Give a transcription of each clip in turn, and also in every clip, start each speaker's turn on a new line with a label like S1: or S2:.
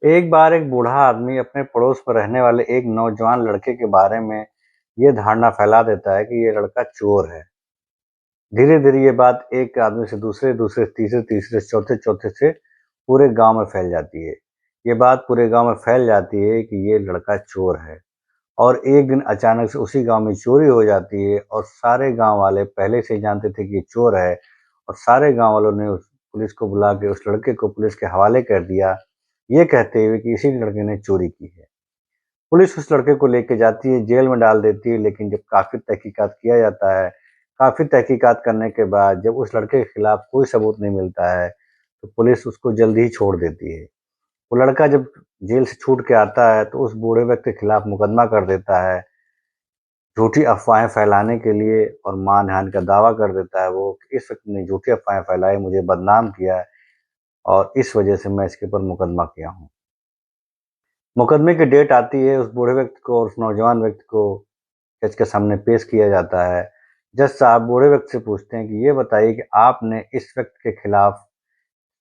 S1: एक बार एक बूढ़ा आदमी अपने पड़ोस में रहने वाले एक नौजवान लड़के के बारे में ये धारणा फैला देता है कि ये लड़का चोर है। धीरे धीरे ये बात एक आदमी से दूसरे, दूसरे से तीसरे, तीसरे से चौथे, चौथे से पूरे गांव में फैल जाती है। ये बात पूरे गांव में फैल जाती है कि ये लड़का चोर है। और एक दिन अचानक से उसी गांव में चोरी हो जाती है और सारे गांव वाले पहले से ही जानते थे कि ये चोर है। और सारे गांव वालों ने उस पुलिस को बुला के उस लड़के को पुलिस के हवाले कर दिया, ये कहते हुए कि इसी लड़के ने चोरी की है। पुलिस उस लड़के को लेके जाती है, जेल में डाल देती है, लेकिन जब काफ़ी तहकीकात किया जाता है, काफ़ी तहकीकात करने के बाद जब उस लड़के के खिलाफ कोई सबूत नहीं मिलता है, तो पुलिस उसको जल्दी ही छोड़ देती है। वो लड़का जब जेल से छूट के आता है, तो उस बूढ़े व्यक्ति के खिलाफ मुकदमा कर देता है, झूठी अफवाहें फैलाने के लिए और मानहानि का दावा कर देता है वो कि इस व्यक्ति ने झूठी अफवाहें फैलाई, मुझे बदनाम किया है और इस वजह से मैं इसके ऊपर मुकदमा किया हूँ। मुकदमे की डेट आती है, उस बूढ़े व्यक्ति को और उस नौजवान व्यक्ति को जज के सामने पेश किया जाता है। जज साहब बूढ़े व्यक्ति से पूछते हैं कि ये बताइए कि आपने इस व्यक्ति के खिलाफ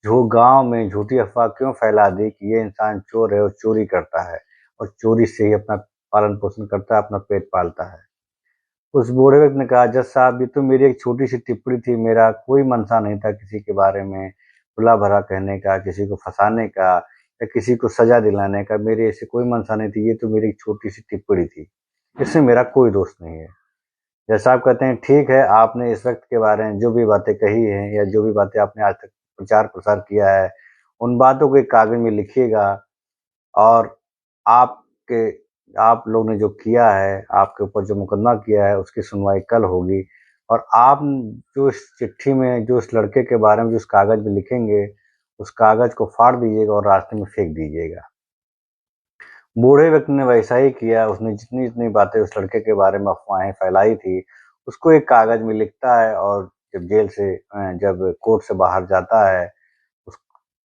S1: जो गांव में झूठी अफवाह क्यों फैला दी कि ये इंसान चोर है और चोरी करता है और चोरी से ही अपना पालन पोषण करता है, अपना पेट पालता है। उस बूढ़े व्यक्ति ने कहा, जज साहब ये तो मेरी एक छोटी सी टिप्पणी थी, मेरा कोई मनसा नहीं था किसी के बारे में बुला भला कहने का, किसी को फंसाने का या किसी को सजा दिलाने का, मेरी ऐसी कोई मनसा नहीं थी, ये तो मेरी एक छोटी सी टिप्पणी थी, इसमें मेरा कोई दोष नहीं है। जैसा आप कहते हैं, ठीक है, आपने इस वक्त के बारे में जो भी बातें कही हैं या जो भी बातें आपने आज तक प्रचार प्रसार किया है, उन बातों को एक कागज में लिखिएगा और आपके आप लोग ने जो किया है, आपके ऊपर जो मुकदमा किया है, उसकी सुनवाई कल होगी। और आप जो इस चिट्ठी में जो इस लड़के के बारे में जो इस कागज में लिखेंगे, उस कागज को फाड़ दीजिएगा और रास्ते में फेंक दीजिएगा। बूढ़े व्यक्ति ने वैसा ही किया, उसने जितनी जितनी बातें उस लड़के के बारे में अफवाहें फैलाई थी, उसको एक कागज में लिखता है और जब जेल से जब कोर्ट से बाहर जाता है, उस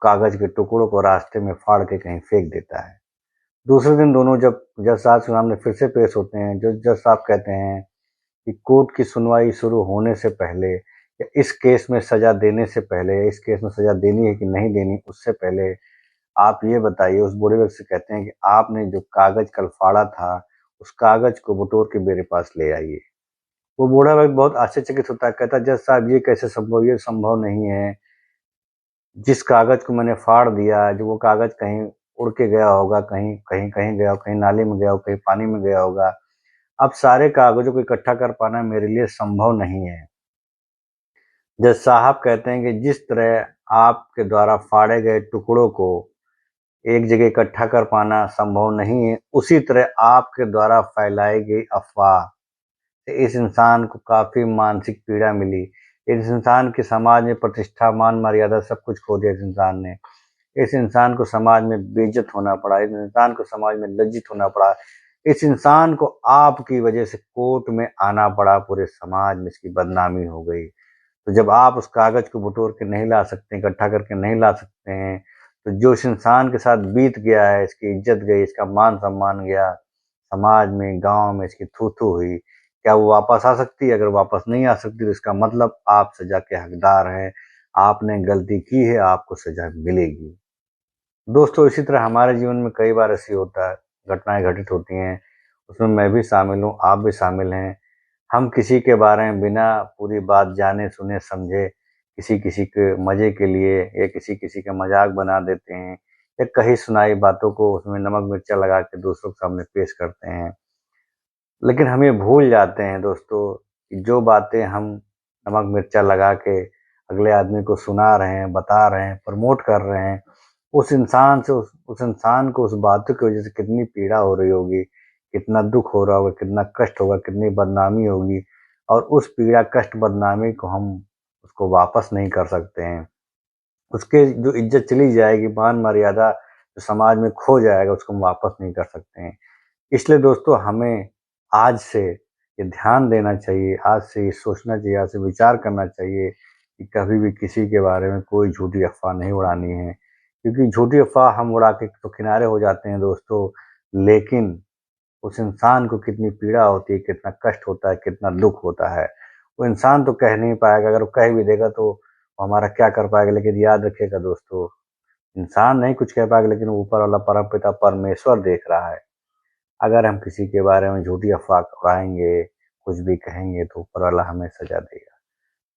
S1: कागज के टुकड़ों को रास्ते में फाड़ के कहीं फेंक देता है। दूसरे दिन दोनों जब जज साहब के सामने फिर से पेश होते हैं, जो जज साहब कहते हैं कि कोर्ट की सुनवाई शुरू होने से पहले या इस केस में सजा देने से पहले, इस केस में सजा देनी है कि नहीं देनी, उससे पहले आप ये बताइए, उस बूढ़े व्यक्ति से कहते हैं कि आपने जो कागज कल फाड़ा था, उस कागज को बटोर के मेरे पास ले आइए। वो बूढ़ा व्यक्ति बहुत आश्चर्यचकित होता है, कहता है, जज साहब ये कैसे संभव, ये संभव नहीं है। जिस कागज को मैंने फाड़ दिया, जो वो कागज कहीं उड़ के गया होगा, कहीं कहीं कहीं गया हो, कहीं नाली में गया हो, कहीं पानी में गया होगा। अब सारे कागजों को इकट्ठा कर पाना मेरे लिए संभव नहीं है। जज साहब कहते हैं कि जिस तरह आपके द्वारा फाड़े गए टुकड़ों को एक जगह इकट्ठा कर पाना संभव नहीं है, उसी तरह आपके द्वारा फैलाई गई अफवाह से इस इंसान को काफ़ी मानसिक पीड़ा मिली। इस इंसान की समाज में प्रतिष्ठा, मान मर्यादा सब कुछ खो दिया इस इंसान ने। इस इंसान को समाज में बेइज्जत होना पड़ा, इस इंसान को समाज में लज्जित होना पड़ा, इस इंसान को आपकी वजह से कोर्ट में आना पड़ा, पूरे समाज में इसकी बदनामी हो गई। तो जब आप उस कागज को बटोर के नहीं ला सकते, इकट्ठा करके नहीं ला सकते हैं, तो जो इस इंसान के साथ बीत गया है, इसकी इज्जत गई, इसका मान सम्मान गया, समाज में, गांव में इसकी थू थू हुई, क्या वो वापस आ सकती है? अगर वापस नहीं आ सकती तो इसका मतलब आप सजा के हकदार हैं, आपने गलती की है, आपको सजा मिलेगी। दोस्तों, इसी तरह हमारे जीवन में कई बार ऐसी होता है, घटनाएं घटित होती हैं, उसमें मैं भी शामिल हूँ, आप भी शामिल हैं। हम किसी के बारे में बिना पूरी बात जाने सुने समझे किसी किसी के मज़े के लिए या किसी किसी का मजाक बना देते हैं या कही सुनाई बातों को उसमें नमक मिर्चा लगा के दूसरों के सामने पेश करते हैं। लेकिन हम ये भूल जाते हैं दोस्तों कि जो बातें हम नमक मिर्चा लगा के अगले आदमी को सुना रहे हैं, बता रहे हैं, प्रमोट कर रहे हैं, उस इंसान से उस इंसान को उस बातों की वजह से कितनी पीड़ा हो रही होगी, कितना दुख हो रहा होगा, कितना कष्ट होगा, कितनी बदनामी होगी। और उस पीड़ा, कष्ट, बदनामी को हम उसको वापस नहीं कर सकते हैं। उसके जो इज्जत चली जाएगी, मान मर्यादा जो समाज में खो जाएगा, उसको हम वापस नहीं कर सकते हैं। इसलिए दोस्तों, हमें आज से ये ध्यान देना चाहिए, आज से ये सोचना चाहिए, आज से विचार करना चाहिए कि कभी भी किसी के बारे में कोई झूठी अफ़वाह नहीं उड़ानी है। क्योंकि झूठी अफ़वाह हम उड़ा के तो किनारे हो जाते हैं दोस्तों, लेकिन उस इंसान को कितनी पीड़ा होती है, कितना कष्ट होता है, कितना दुःख होता है, वो इंसान तो कह नहीं पाएगा। अगर वो कह भी देगा तो वो हमारा क्या कर पाएगा। लेकिन याद रखिएगा दोस्तों, इंसान नहीं कुछ कह पाएगा, लेकिन ऊपर वाला परम पिता परमेश्वर देख रहा है। अगर हम किसी के बारे में झूठी अफवाह उड़ाएंगे, कुछ भी कहेंगे, तो ऊपर वाला हमें सजा देगा।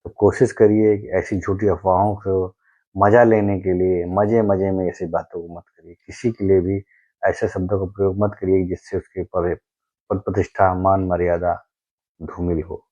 S1: तो कोशिश करिए कि ऐसी झूठी अफवाहों को मजा लेने के लिए मजे मजे में ऐसी बातों को मत करिए। किसी के लिए भी ऐसे शब्दों का प्रयोग मत करिए जिससे उसके पद प्रतिष्ठा मान मर्यादा धूमिल हो।